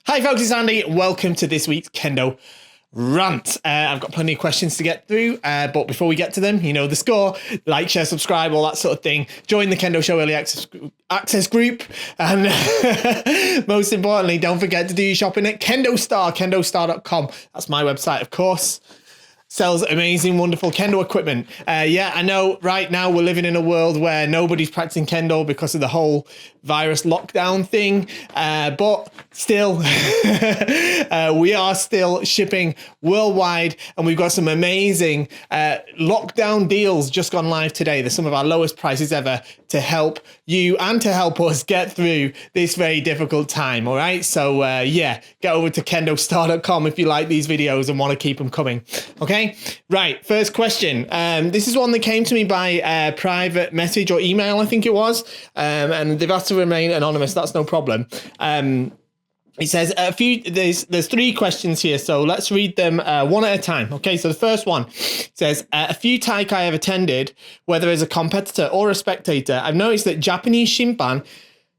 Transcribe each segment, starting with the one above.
Hi folks, it's Andy. Welcome to this week's Kendo Rant. I've got plenty of questions to get through, but before we get to them, you know the score. Like, share, subscribe, all that sort of thing. Join the Kendo Show Early Access group. And most importantly, don't forget to do your shopping at KendoStar, KendoStar.com. That's my website, of course. Sells amazing, wonderful Kendo equipment. Yeah, I know right now we're living in a world where nobody's practicing Kendo because of the whole virus lockdown thing. But still, we are still shipping worldwide, and we've got some amazing lockdown deals just gone live today. They're some of our lowest prices ever to help you and to help us get through this very difficult time. All right. So yeah, get over to KendoStar.com if you like these videos and want to keep them coming. Okay. Right. First question. This is one that came to me by private message or email, I think it was. And they've asked to remain anonymous. That's no problem. It says there's three questions here, so let's read them one at a time. Okay, so the first one says, a few taikai I've attended, whether as a competitor or a spectator, I've noticed that Japanese Shimpan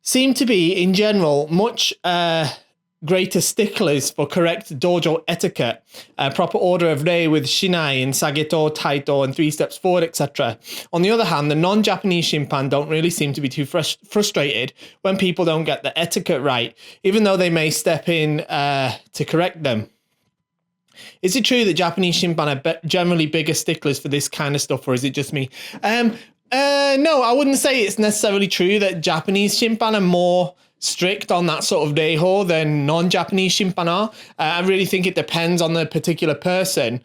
seem to be, in general, much greater sticklers for correct dojo etiquette, proper order of rei with Shinai and Sageto, Taito, and 3 steps forward, etc. On the other hand, the non-Japanese Shimpan don't really seem to be too frustrated when people don't get the etiquette right, even though they may step in to correct them. Is it true that Japanese Shimpan are generally bigger sticklers for this kind of stuff, or is it just me? No, I wouldn't say it's necessarily true that Japanese Shimpan are more strict on that sort of reiho than non-Japanese Shimpan are. I really think it depends on the particular person.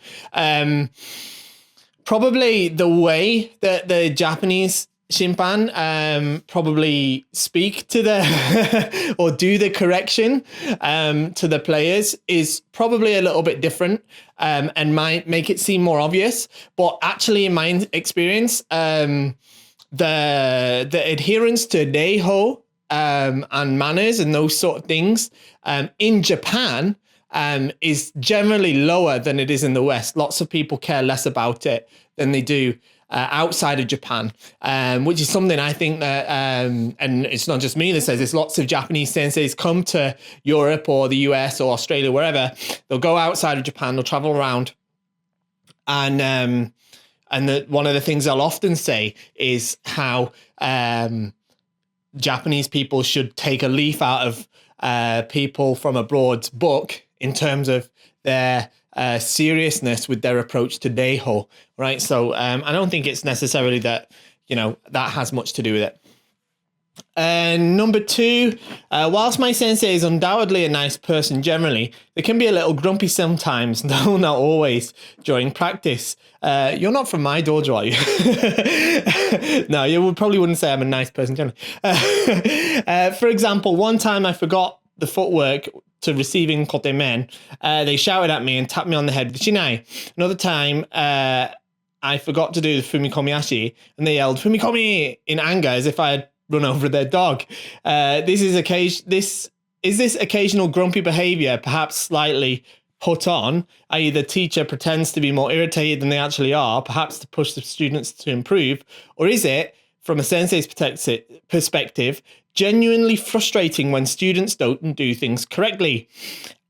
Probably the way that the Japanese Shimpan probably speak to the or do the correction to the players is probably a little bit different and might make it seem more obvious. But actually, in my experience, the adherence to reiho and manners and those sort of things in Japan is generally lower than it is in the West. Lots of people care less about it than they do outside of Japan, which is something I think that, and it's not just me that says this, lots of Japanese senseis come to Europe or the US or Australia, wherever. They'll go outside of Japan, they'll travel around, and one of the things they'll often say is how Japanese people should take a leaf out of people from abroad's book in terms of their seriousness with their approach to reiho, right? So I don't think it's necessarily that, that has much to do with it. And number 2, whilst my sensei is undoubtedly a nice person generally, they can be a little grumpy sometimes, no, not always, during practice. You're not from my dojo, are you? No, you probably wouldn't say I'm a nice person generally. For example, one time I forgot the footwork to receiving kote men. They shouted at me and tapped me on the head with Shinai. Another time, I forgot to do the fumikomi-ashi, and they yelled "fumikomi" in anger as if I had run over their dog. Is this occasional grumpy behavior perhaps slightly put on, i.e. the teacher pretends to be more irritated than they actually are, perhaps to push the students to improve, or is it, from a sensei's perspective, genuinely frustrating when students don't do things correctly?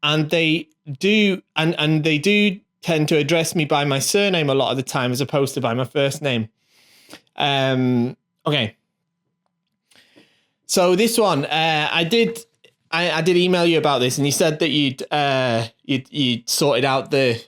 And they do tend to address me by my surname a lot of the time as opposed to by my first name. Okay. So this one, I did email you about this, and you said that you'd sorted out the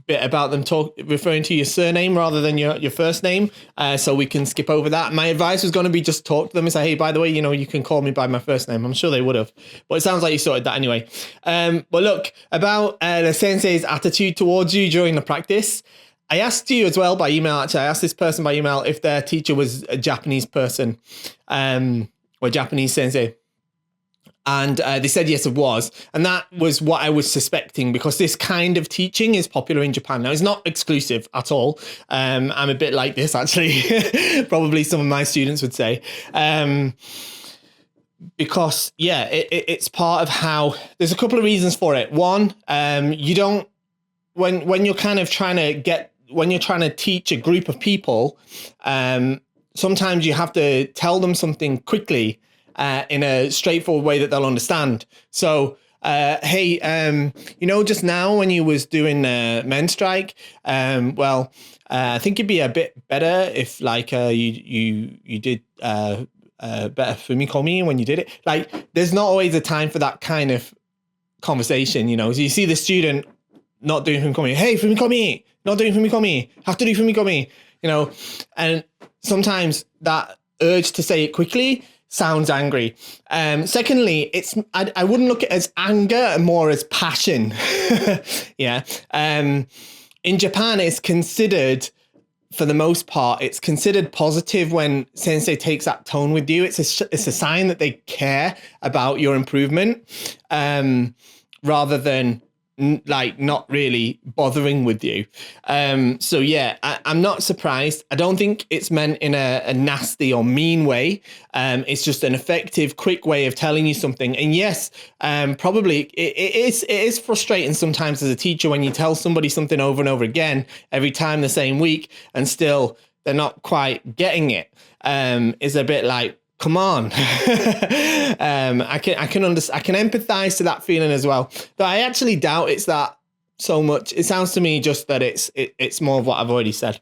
bit about them referring to your surname rather than your first name, so we can skip over that. My advice was going to be just talk to them and say, hey, by the way, you can call me by my first name. I'm sure they would have, but it sounds like you sorted that anyway. But look, about the sensei's attitude towards you during the practice, I asked you as well by email, actually, I asked this person by email if their teacher was a Japanese person, or Japanese sensei. And they said yes, it was. And that was what I was suspecting, because this kind of teaching is popular in Japan. Now, it's not exclusive at all. I'm a bit like this, actually. Probably some of my students would say. Because, yeah, it's part of how... There's a couple of reasons for it. One, you don't... When you're kind of trying to teach a group of people, sometimes you have to tell them something quickly in a straightforward way that they'll understand. So Hey, just now when you was doing men's strike, I think it'd be a bit better if like you did better fumikomi when you did it. Like, there's not always a time for that kind of conversation, So you see the student not doing fumikomi. Hey, fumikomi, not doing fumikomi. Have to do fumikomi, And sometimes that urge to say it quickly sounds angry. Secondly, I wouldn't look at it as anger, more as passion. Yeah. In Japan, it's considered, for the most part, it's considered positive when sensei takes that tone with you. It's a sign that they care about your improvement, rather than not really bothering with you. So yeah, I'm not surprised. I don't think it's meant in a nasty or mean way. It's just an effective, quick way of telling you something. And yes, probably it is frustrating sometimes as a teacher when you tell somebody something over and over again, every time the same week, and still they're not quite getting it. It's a bit like, come on. I can empathize to that feeling as well. But I actually doubt it's that so much. It sounds to me just that it's more of what I've already said.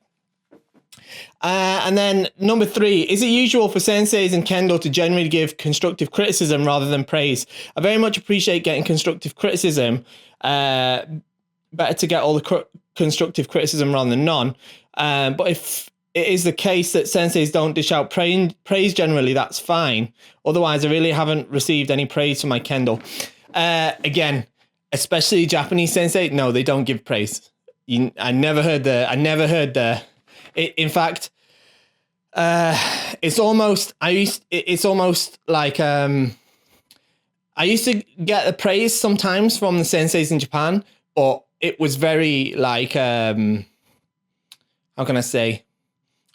And then number 3, is it usual for senseis in Kendo to generally give constructive criticism rather than praise? I very much appreciate getting constructive criticism. Better to get all the constructive criticism rather than none. But if it is the case that senseis don't dish out praise generally, that's fine. Otherwise, I really haven't received any praise for my Kendo. Again, especially Japanese sensei, no, they don't give praise. I never heard in fact, it's almost like I used to get the praise sometimes from the senseis in Japan, but it was very like, how can I say?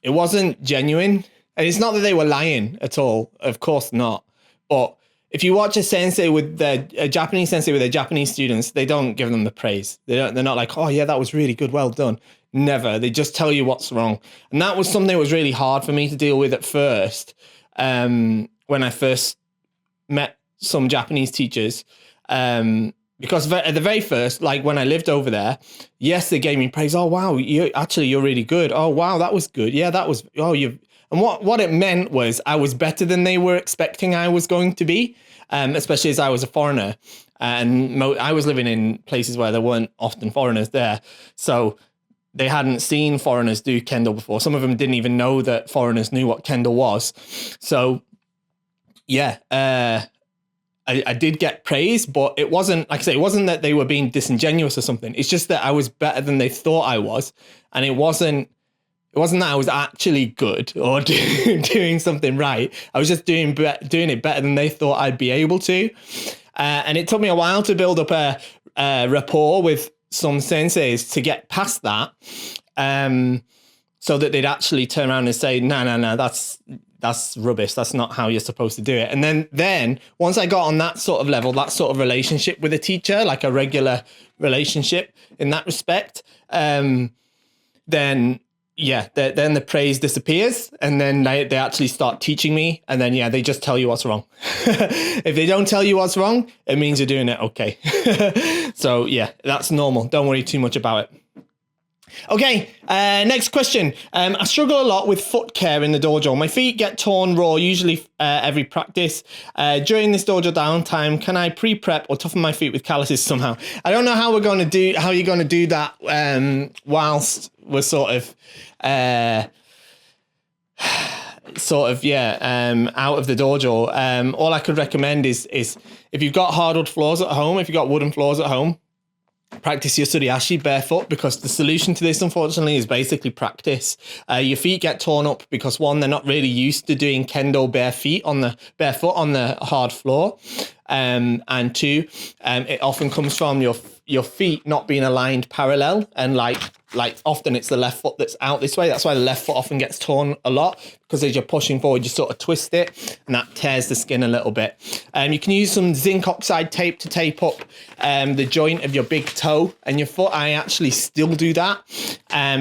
It wasn't genuine. And it's not that they were lying at all. Of course not. But if you watch a Japanese sensei with their Japanese students, they don't give them the praise. They're not like, oh yeah, that was really good. Well done. Never. They just tell you what's wrong. And that was something that was really hard for me to deal with at first. When I first met some Japanese teachers, because at the very first, like when I lived over there, yes, they gave me praise. Oh, wow, you're really good. Oh, wow, that was good. Yeah, that was, and what it meant was I was better than they were expecting I was going to be, especially as I was a foreigner. And I was living in places where there weren't often foreigners there. So they hadn't seen foreigners do Kendo before. Some of them didn't even know that foreigners knew what Kendo was. So, yeah, I did get praise, but it wasn't, like I say, it wasn't that they were being disingenuous or something. It's just that I was better than they thought I was. And it wasn't that I was actually good or doing something right. I was just doing it better than they thought I'd be able to. And it took me a while to build up a rapport with some senseis to get past that. So that they'd actually turn around and say, no, that's rubbish. That's not how you're supposed to do it. And then once I got on that sort of level, that sort of relationship with a teacher, like a regular relationship in that respect, then the praise disappears, and then they actually start teaching me, and then they just tell you what's wrong. If they don't tell you what's wrong, it means you're doing it okay. So yeah, that's normal. Don't worry too much about it. Okay, next question. I struggle a lot with foot care in the dojo. My feet get torn raw, usually every practice. During this dojo downtime, can I pre-prep or toughen my feet with calluses somehow? I don't know how you're going to do that whilst we're out of the dojo. All I could recommend is if you've got hardwood floors at home, if you've got wooden floors at home, practice your suriashi barefoot, because the solution to this, unfortunately, is basically practice. Your feet get torn up because, one, they're not really used to doing kendo barefoot on the hard floor, and two, it often comes from your feet not being aligned parallel, and like often it's the left foot that's out this way. That's why the left foot often gets torn a lot, because as you're pushing forward, you sort of twist it, and that tears the skin a little bit. You can use some zinc oxide tape to tape up the joint of your big toe and your foot. I actually still do that,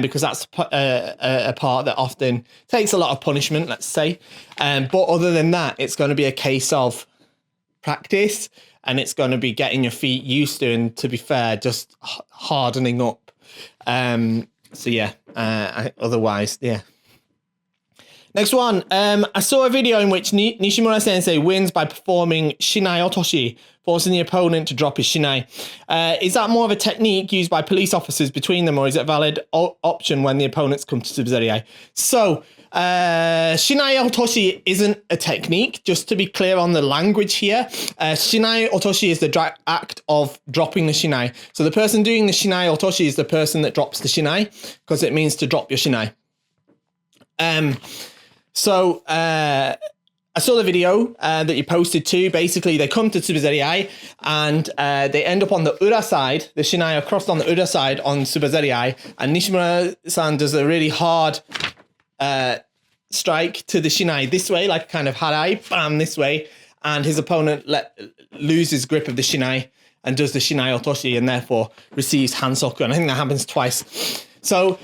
because that's a part that often takes a lot of punishment, let's say. But other than that, it's going to be a case of practice. and it's going to be getting your feet used to, and to be fair, just hardening up. So yeah, otherwise, yeah. Next one. I saw a video in which Nishimura Sensei wins by performing Shinai Otoshi, forcing the opponent to drop his Shinai. Is that more of a technique used by police officers between them, or is it a valid option when the opponents come to Subzeri? So, Shinai Otoshi isn't a technique, just to be clear on the language here. Shinai Otoshi is the act of dropping the Shinai. So the person doing the Shinai Otoshi is the person that drops the Shinai, because it means to drop your Shinai. So I saw the video that you posted too. Basically, they come to Subazeri and they end up on the Ura side. The Shinai are crossed on the Ura side on Subazeri, and Nishimura-san does a really hard strike to the Shinai this way, like kind of harai, bam, this way, and his opponent loses grip of the Shinai and does the Shinai Otoshi, and therefore receives Hansoku. And I think that happens twice. So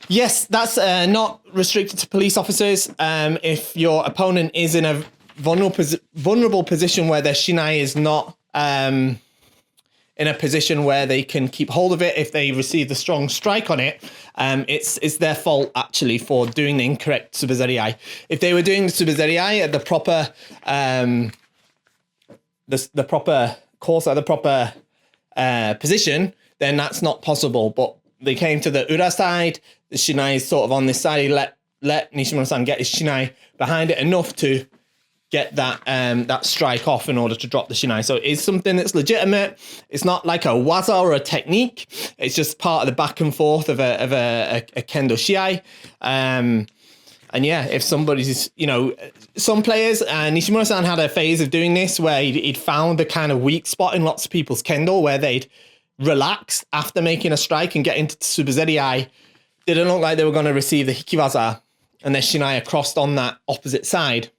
yes, that's not restricted to police officers. If your opponent is in a vulnerable position where their Shinai is not in a position where they can keep hold of it, if they receive the strong strike on it, it's their fault actually for doing the incorrect Subazeri. If they were doing the Subazeri at the proper the proper course or the proper position, then that's not possible. But they came to the Ura side. The Shinai is sort of on this side. He let Nishimura-san get his Shinai behind it enough to get that strike off in order to drop the Shinai. So it's something that's legitimate. It's not like a waza or a technique. It's just part of the back and forth of a kendo shiai. And yeah, if somebody's, some players, Nishimura-san had a phase of doing this where he'd found the kind of weak spot in lots of people's kendo where they'd relax after making a strike and get into Subazeri. Didn't look like they were going to receive the Hikiwaza, and their Shinai crossed on that opposite side.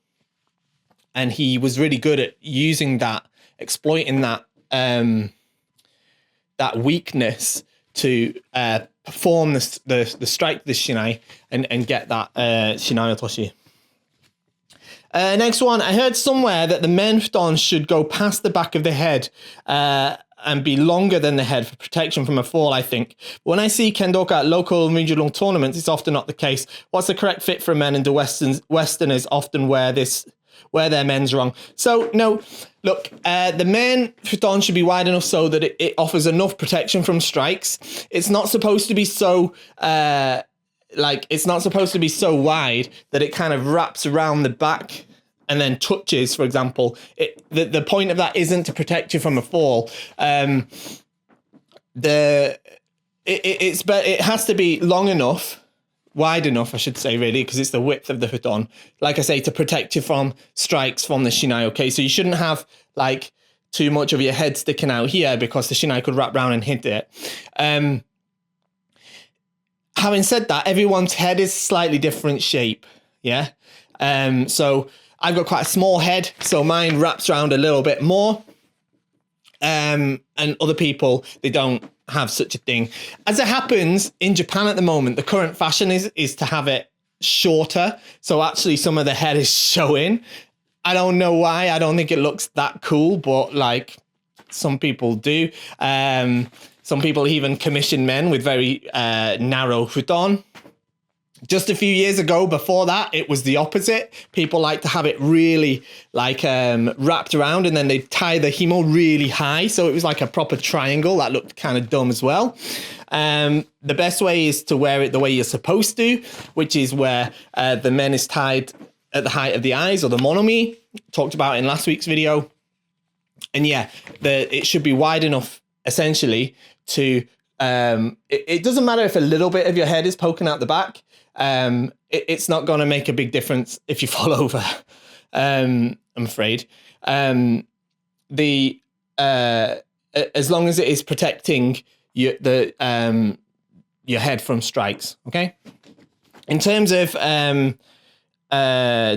And he was really good at using that, exploiting that that weakness to perform the strike to the Shinai and get that Shinai Otoshi. Next one. I heard somewhere that the men futon should go past the back of the head and be longer than the head for protection from a fall, I think. But when I see Kendoka at local and regional tournaments, it's often not the case. What's the correct fit for men, and do Westerners often wear their men's wrong? So, no, look, the men futon should be wide enough so that it offers enough protection from strikes. It's not supposed to be so, it's not supposed to be so wide that it kind of wraps around the back and then touches, for example. The point of that isn't to protect you from a fall. It has to be long enough, wide enough, I should say, really, because it's the width of the futon, like I say, to protect you from strikes from the Shinai, okay? So you shouldn't have, too much of your head sticking out here because the Shinai could wrap around and hit it. Having said that, everyone's head is slightly different shape, yeah? So I've got quite a small head, so mine wraps around a little bit more. And other people, they don't have such a thing. As it happens, in Japan at the moment, the current fashion is to have it shorter. So actually some of the head is showing. I don't know why. I don't think it looks that cool, but some people do. Some people even commission men with very narrow futon. Just a few years ago, before that, it was the opposite. People like to have it really wrapped around, and then they tie the himo really high. So it was like a proper triangle that looked kind of dumb as well. The best way is to wear it the way you're supposed to, which is where the men is tied at the height of the eyes, or the monomi, talked about in last week's video. And yeah, it should be wide enough, essentially, to... it doesn't matter if a little bit of your head is poking out the back. It's not going to make a big difference if you fall over. I'm afraid. As long as it is protecting your head from strikes. Okay. In terms of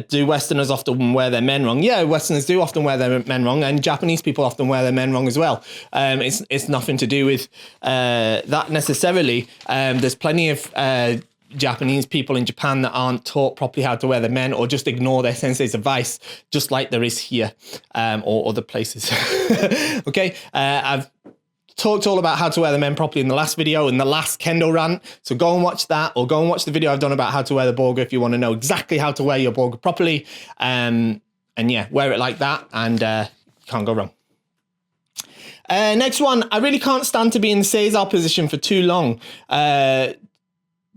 do Westerners often wear their men wrong? Yeah, Westerners do often wear their men wrong, and Japanese people often wear their men wrong as well. It's nothing to do with that necessarily. There's plenty of Japanese people in Japan that aren't taught properly how to wear the men, or just ignore their sensei's advice, just like there is here, or other places. Okay, I've talked all about how to wear the men properly in the last video, in the last Kendo rant. So go and watch that, or go and watch the video I've done about how to wear the Borga if you want to know exactly how to wear your Borga properly. And yeah, wear it like that, and you can't go wrong. Next one, I really can't stand to be in the Seiza position for too long.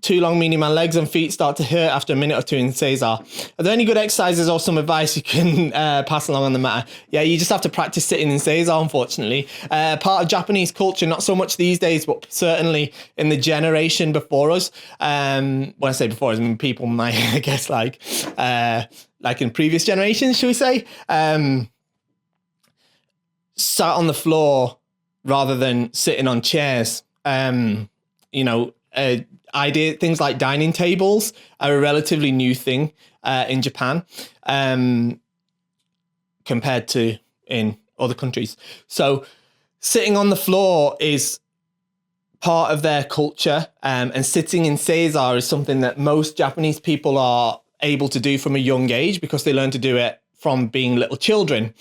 Too long, meaning my legs and feet start to hurt after a minute or two in Seiza. Are there any good exercises or some advice you can pass along on the matter? Yeah, you just have to practice sitting in Seiza, unfortunately. Part of Japanese culture, not so much these days, but certainly in the generation before us. When I say before us, I mean people might, I guess, like in previous generations, should we say? Sat on the floor rather than sitting on chairs. Things like dining tables are a relatively new thing in Japan compared to in other countries. So sitting on the floor is part of their culture, and sitting in Seiza is something that most Japanese people are able to do from a young age because they learn to do it from being little children.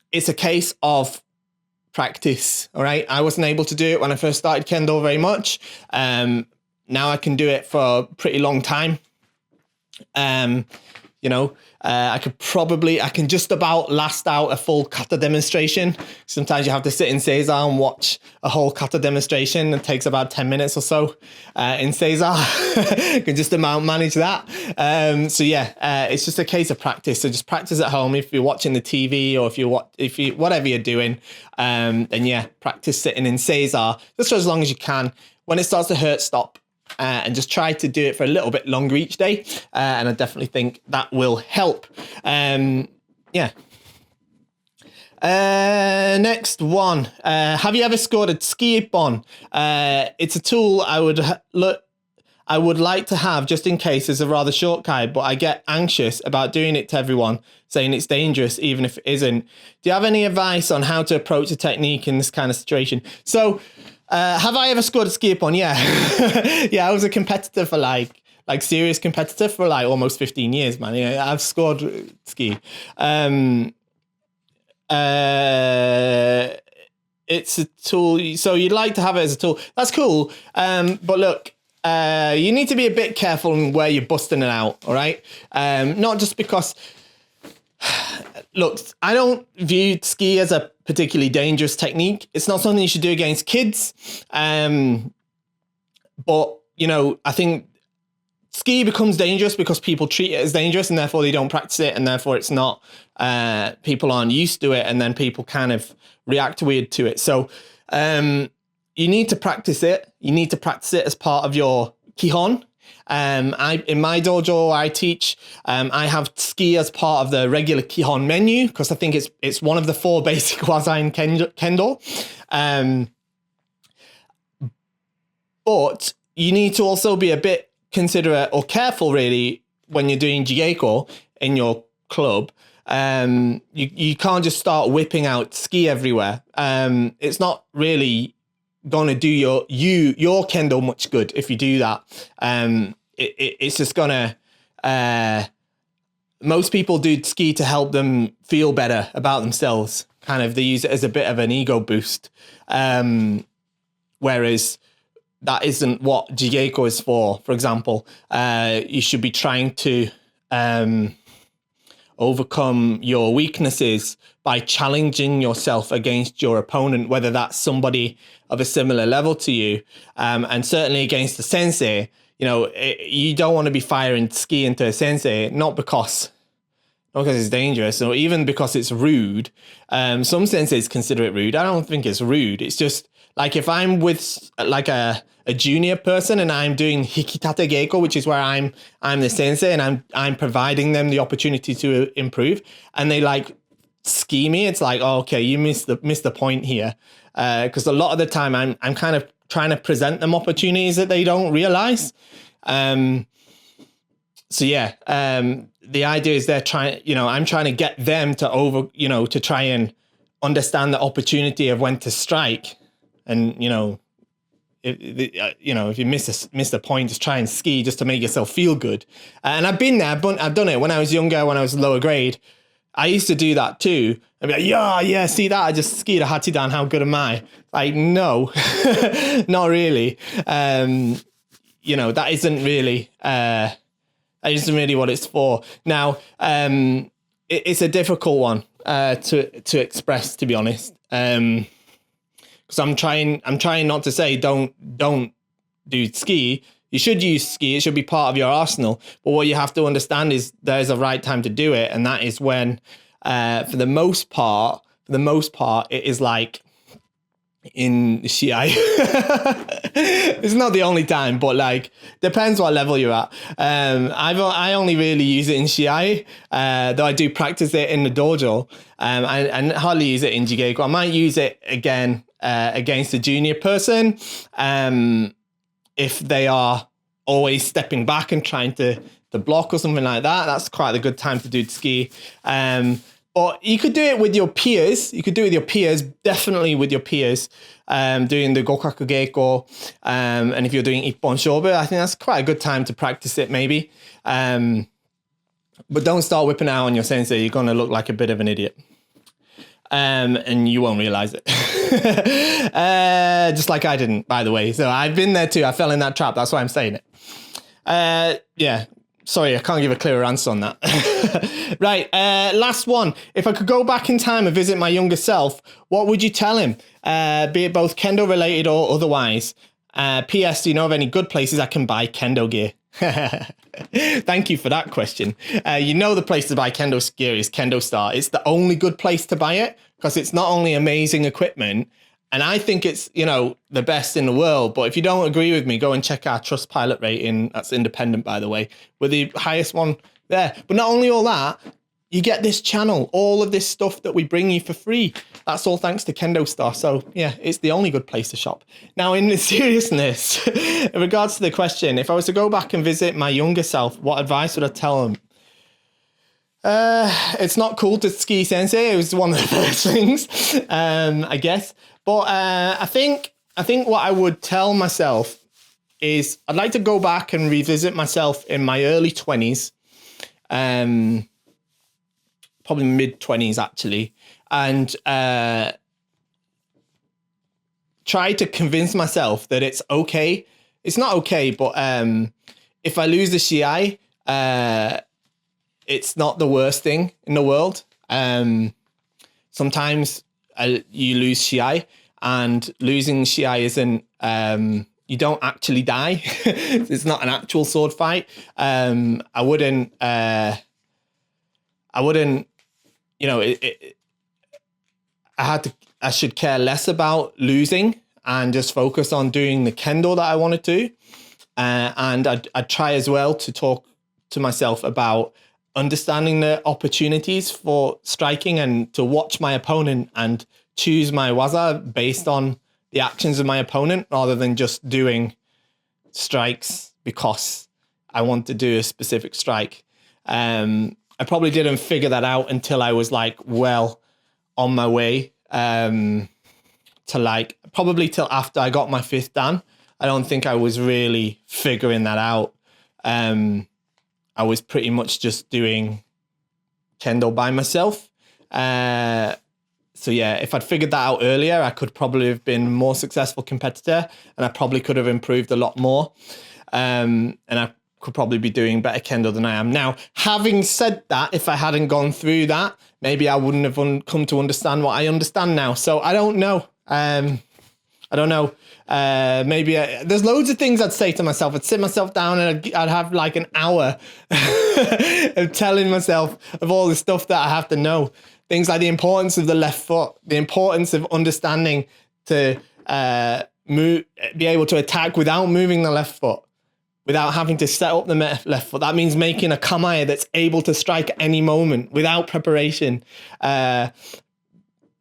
It's a case of practice, all right? I wasn't able to do it when I first started Kendo very much. Now I can do it for a pretty long time. I can just about last out a full kata demonstration. Sometimes you have to sit in Seiza and watch a whole kata demonstration. It takes about 10 minutes or so in Seiza. Can just about manage that. It's just a case of practice. So just practice at home. If you're watching the TV or if you whatever you're doing, then yeah, practice sitting in Seiza just for as long as you can. When it starts to hurt, stop. And just try to do it for a little bit longer each day. And I definitely think that will help. Next one. Have you ever scored a ski ippon? It's a tool I would like to have just in case as a rather short kai, but I get anxious about doing it to everyone, saying it's dangerous even if it isn't. Do you have any advice on how to approach a technique in this kind of situation? So, have I ever scored a ski ippon? Yeah. Yeah, I was a competitor for serious competitor for almost 15 years, man. Yeah, I've scored ski. It's a tool. So you'd like to have it as a tool. That's cool. But look, you need to be a bit careful in where you're busting it out. All right. Not just because, look, I don't view ski as a particularly dangerous technique. It's not something you should do against kids. But, I think ski becomes dangerous because people treat it as dangerous and therefore they don't practice it, and therefore it's not, people aren't used to it, and then people kind of react weird to it. So you need to practice it. You need to practice it as part of your kihon. In my dojo I teach, I have ski as part of the regular kihon menu because I think it's one of the 4 basic waza in Kendo. But you need to also be a bit considerate or careful really when you're doing jigeiko in your club. You can't just start whipping out ski everywhere. It's not really gonna do your Kendo much good if you do that. It's just gonna most people do ski to help them feel better about themselves. Kind of, they use it as a bit of an ego boost. Whereas that isn't what jigeiko is for. For example, you should be trying to overcome your weaknesses by challenging yourself against your opponent, whether that's somebody of a similar level to you, and certainly against the sensei. You don't want to be firing ski into a sensei, not because it's dangerous or even because it's rude. Some senseis consider it rude. I don't think it's rude. It's just like if I'm with like a junior person and I'm doing hikitate geiko, which is where I'm the sensei and I'm providing them the opportunity to improve, and they ski me. It's like, oh, okay, you missed the point here, because a lot of the time I'm kind of trying to present them opportunities that they don't realize. The idea is they're trying, I'm trying to get them to to try and understand the opportunity of when to strike. And, if you miss a point, just try and ski just to make yourself feel good. And I've been there, but I've done it when I was younger, when I was lower grade. I used to do that too. I'd be like, yeah, see that? I just skied a Hachidan. How good am I? Like, no, not really. That isn't really what it's for. Now, it's a difficult one to express, to be honest. Because I'm trying not to say don't do ski. You should use ski. It should be part of your arsenal. But what you have to understand is there's a right time to do it, and that is when, for the most part, it is like in Shinai. It's not the only time, but like depends what level you're at. I only really use it in Shinai, though I do practice it in the dojo. I hardly use it in Jigeigo. I might use it again against a junior person, if they are always stepping back and trying to block or something like that. That's quite a good time to do ski. But you could do it with your peers. Definitely with your peers, doing the Gokaku Geiko. And if you're doing Ippon Shobu, I think that's quite a good time to practice it, maybe. But don't start whipping out on your sensei. You're going to look like a bit of an idiot. And you won't realize it. Just like I didn't, by the way. So I've been there too. I fell in that trap. That's why I'm saying it. Yeah. Sorry, I can't give a clearer answer on that. Right, last one. If I could go back in time and visit my younger self, what would you tell him? Be it both Kendo related or otherwise. P.S. Do you know of any good places I can buy Kendo gear? Thank you for that question. The place to buy Kendo gear is KendoStar. It's the only good place to buy it because it's not only amazing equipment, and I think it's, the best in the world. But if you don't agree with me, go and check our Trustpilot rating. That's independent, by the way. We're the highest one there. But not only all that, you get this channel, all of this stuff that we bring you for free. That's all thanks to KendoStar. So yeah, it's the only good place to shop. Now, in the seriousness, in regards to the question, if I was to go back and visit my younger self, what advice would I tell him? It's not cool to ski sensei. It was one of the first things, I guess. But I think what I would tell myself is I'd like to go back and revisit myself in my early 20s, probably mid-20s actually, and try to convince myself that it's okay. It's not okay, but if I lose the Shiai, it's not the worst thing in the world. Sometimes you lose Shiai, and losing Shiai isn't, you don't actually die. It's not an actual sword fight. I wouldn't, I should care less about losing and just focus on doing the Kendo that I want to do. And I'd try as well to talk to myself about understanding the opportunities for striking and to watch my opponent and choose my waza based on the actions of my opponent rather than just doing strikes because I want to do a specific strike. I probably didn't figure that out until I was well on my way to probably till after I got my 5th dan. I don't think I was really figuring that out. I was pretty much just doing Kendo by myself. So yeah, if I'd figured that out earlier, I could probably have been a more successful competitor, and I probably could have improved a lot more. And I could probably be doing better Kendo than I am now. Having said that, if I hadn't gone through that, maybe I wouldn't have come to understand what I understand now. So I don't know. Maybe there's loads of things I'd say to myself. I'd sit myself down and I'd have an hour of telling myself of all the stuff that I have to know. Things like the importance of the left foot, the importance of understanding to be able to attack without moving the left foot, without having to set up the left foot. That means making a kamae that's able to strike at any moment without preparation.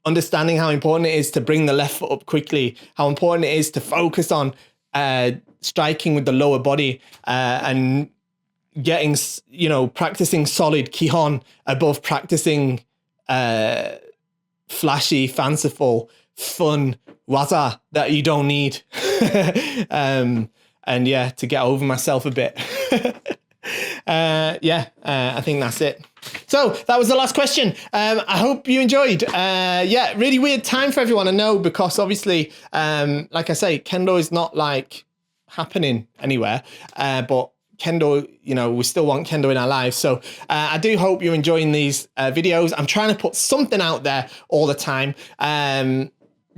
Understanding how important it is to bring the left foot up quickly, how important it is to focus on striking with the lower body and getting, practicing solid kihon above practicing flashy, fanciful, fun waza that you don't need. And yeah, to get over myself a bit. I think that's it. So that was the last question. I hope you enjoyed. Really weird time for everyone, I know, because obviously, like I say, Kendo is not like happening anywhere, but Kendo, we still want Kendo in our lives. So I do hope you're enjoying these videos. I'm trying to put something out there all the time.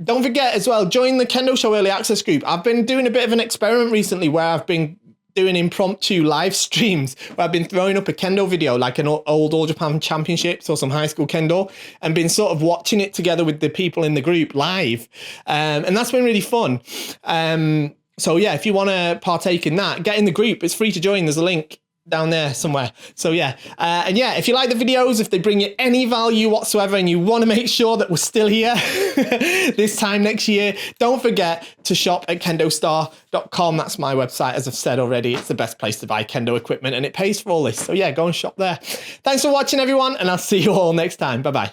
Don't forget as well, join the Kendo Show Early Access group. I've been doing a bit of an experiment recently where I've been doing impromptu live streams where I've been throwing up a Kendo video, like an old All Japan Championships or some high school Kendo, and been sort of watching it together with the people in the group live. And that's been really fun. So yeah, if you want to partake in that, get in the group. It's free to join. There's a link down there somewhere. So yeah, and yeah, if you like the videos, if they bring you any value whatsoever, and you want to make sure that we're still here this time next year, don't forget to shop at KendoStar.com. That's my website, as I've said already. It's the best place to buy Kendo equipment, and it pays for all this. So yeah, go and shop there. Thanks for watching, everyone, and I'll see you all next time. Bye-bye.